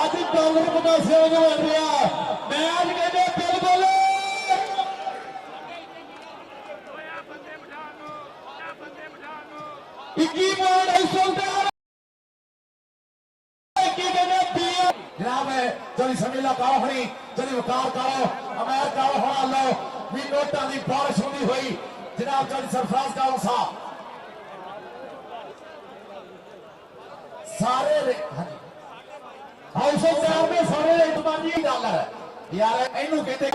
ਅੱਜ ਡਾਲਰ ਪਤਾਸੇ ਹੋ ਬਣ ਰਿਹਾ ਮੈਚ ਕਹਿੰਦੇ ਬਿਲਕੁਲ 21 ਪੁਆਇੰਟ ਸੁਲਤਾਨ जनाब जल्दी समीला काओ हनी जल्दी वकार काओ अमैर काओ होना लो भी नोटा की बारिश होनी हुई जनाब जल्दी सरफराज काओ सा सारे हाउस ऑफ में सारे $1 यार इनू कहते